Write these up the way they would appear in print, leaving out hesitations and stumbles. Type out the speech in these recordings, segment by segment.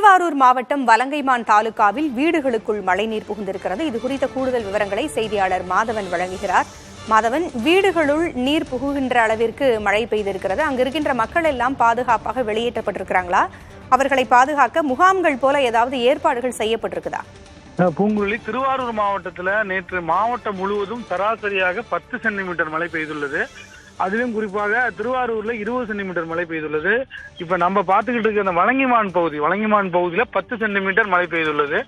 திருவாரூர் மாவட்டம் வலங்கைமான் தாலுகாவில் வீடுகளுக்குள் மழைநீர் புகுந்திருக்கிறது. இது குறித்த கூடுதல் விவரங்களை செய்தியாளர் மாதவன் வழங்குகிறார். மாதவன், வீடுகளுள் நீர் புகுகின்ற அளவிற்கு மழை பெய்திருக்கிறது. அங்கு இருக்கின்ற மக்கள் எல்லாம் பாதுகாப்பாக வெளியேற்றப்பட்டிருக்கிறாங்களா? அவர்களை பாதுகாக்க முகாம்கள் போல ஏதாவது ஏற்பாடுகள் செய்யப்பட்டிருக்குதா? பூங்குழலி, திருவாரூர் மாவட்டத்தில் நேற்று மாவட்டம் முழுவதும் சராசரியாக 10 சென்டிமீட்டர் மழை பெய்துள்ளது. அதிலும் குறிப்பாக திருவாரூர்ல 20 சென்டிமீட்டர் மழை பெய்துள்ளது. இப்ப நம்ம பார்த்துக்கிட்டு இருக்க அந்த வலங்கைமான் பகுதியில 10 சென்டிமீட்டர் மழை பெய்துள்ளது.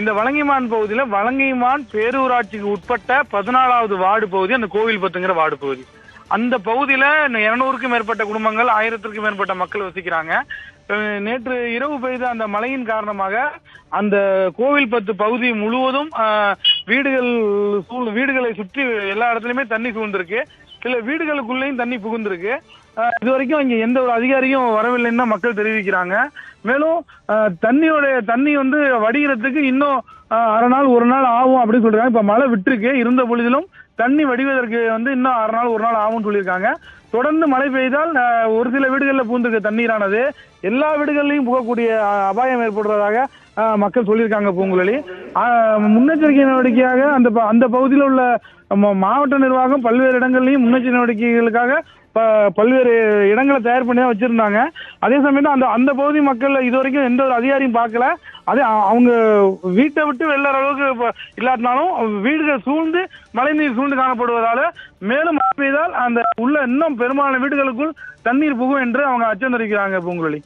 இந்த வலங்கைமான் பகுதியில வலங்கைமான் பேரூராட்சிக்கு உட்பட்ட 14வது வார்டு பகுதி, அந்த கோவில் பத்துங்கிற வார்டு பகுதி. அந்த பகுதியில 200க்கும் மேற்பட்ட குடும்பங்கள், 1000க்கும் மேற்பட்ட மக்கள் வசிக்கிறாங்க. நேற்று இரவு பெய்த அந்த மழையின் காரணமாக அந்த கோவில் பத்து பகுதி முழுவதும் வீடுகளை சுற்றி எல்லா இடத்துலயுமே தண்ணி சூழ்ந்திருக்கு. சில வீடுகளுக்குள்ளேயும் தண்ணி புகுந்திருக்கு. இதுவரைக்கும் இங்க எந்த ஒரு அதிகாரியும் வரவில்லைன்னு மக்கள் தெரிவிக்கிறாங்க. மேலும் தண்ணி வந்து வடிகிறதுக்கு இன்னும் அரை நாள் ஒரு நாள் ஆகும் அப்படின்னு சொல்றாங்க. இப்ப மழை விட்டுருக்கு, இருந்த பொழுதிலும் தண்ணி வடிவதற்கு வந்து இன்னும் அரை நாள் ஒரு நாள் ஆகும்னு சொல்லியிருக்காங்க. தொடர்ந்து மழை பெய்தால் ஒரு சில வீடுகளில் பூந்திருக்க தண்ணீரானது எல்லா வீடுகள்லையும் புகக்கூடிய அபாயம் ஏற்படுறதாக மக்கள் சொல்லியிருக்காங்க. பூங்குழலி, முன்னெச்சரிக்கை நடவடிக்கையாக அந்த பகுதியில் உள்ள மாவட்ட நிர்வாகம் பல்வேறு இடங்கள்லையும் முன்னெச்சரிக்கை நடவடிக்கைகளுக்காக பல்வேறு இடங்களை தயார் பண்ணி தான் வச்சிருந்தாங்க. அதே சமயம் அந்த பகுதி மக்கள் இதுவரைக்கும் எந்த ஒரு அதிகாரியும் பார்க்கல. அதே அவங்க வீட்டை விட்டு வெள்ளற அளவுக்கு இல்லாட்டினாலும் வீடுகள் சூழ்ந்து மழைநீர் சூழ்ந்து காணப்படுவதால மேலும் மழை பெய்தால் அந்த உள்ள இன்னும் பெரும்பாலான வீடுகளுக்குள் தண்ணீர் புகும் என்று அவங்க அச்சம் தெரிவிக்கிறாங்க. பூங்குழலி,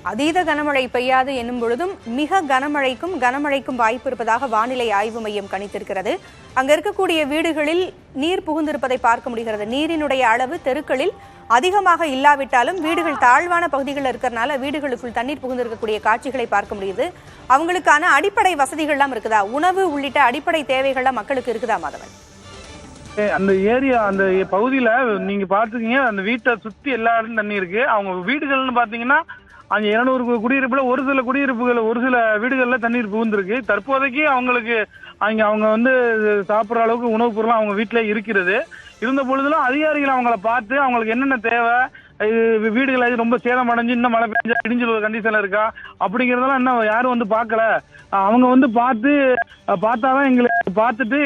அதீத கனமழை பெய்யாது என்னும் பொழுதும் மிக கனமழைக்கும் வாய்ப்பு இருப்பதாக வானிலை ஆய்வு மையம் கணித்திருக்கிறது. அங்க இருக்கக்கூடிய வீடுகளில் நீர் புகுந்திருப்பதை பார்க்க முடிகிறது. நீரினுடைய அளவு தெருக்களில் அதிகமாக இல்லாவிட்டாலும் வீடுகள் தாழ்வான பகுதிகளில் இருக்கிறதுனால வீடுகளுக்குள் தண்ணீர் புகுந்திருக்கக்கூடிய காட்சிகளை பார்க்க முடியுது. அவங்களுக்கான அடிப்படை வசதிகள்லாம் இருக்குதா? உணவு உள்ளிட்ட அடிப்படை தேவைகள்லாம் மக்களுக்கு இருக்குதா மாதவன்? அந்த அந்த பகுதியில நீங்க பாத்துக்கீங்க, அந்த வீட்டை சுத்தி எல்லா இடத்துலயும் தண்ணி இருக்கு. அவங்க வீடுகள்னு பாத்தீங்கன்னா அங்க 200 குடியிருப்புல ஒரு சில வீடுகள்ல தண்ணீர் புகுந்திருக்கு. தற்போதைக்கு அவங்களுக்கு அவங்க வந்து சாப்பிட்ற அளவுக்கு உணவுப் பொருள் அவங்க வீட்டுல இருக்கிறது. இருந்த பொழுதுலாம் அதிகாரிகள் அவங்கள பார்த்து அவங்களுக்கு என்னென்ன தேவை, வீடுகள் ரொம்ப சேதம் அடைஞ்சு இன்னும் மழை பெஞ்சா இடிஞ்சு கண்டிஷன்ல இருக்கா அப்படிங்கறதெல்லாம் இன்னும் யாரும் வந்து பார்க்கல. அவங்க வந்து பார்த்தாதான் எங்களுக்கு பார்த்துட்டு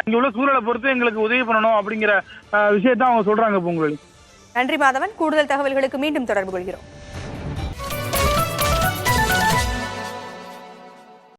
இங்க உள்ள சூழலை பொறுத்து எங்களுக்கு உதவி பண்ணணும் அப்படிங்கிற விஷயத்தான் அவங்க சொல்றாங்க. பூங்குழலி, நன்றி மாதவன். கூடுதல் தகவல்களுக்கு மீண்டும் தொடர்பு கொள்கிறோம்.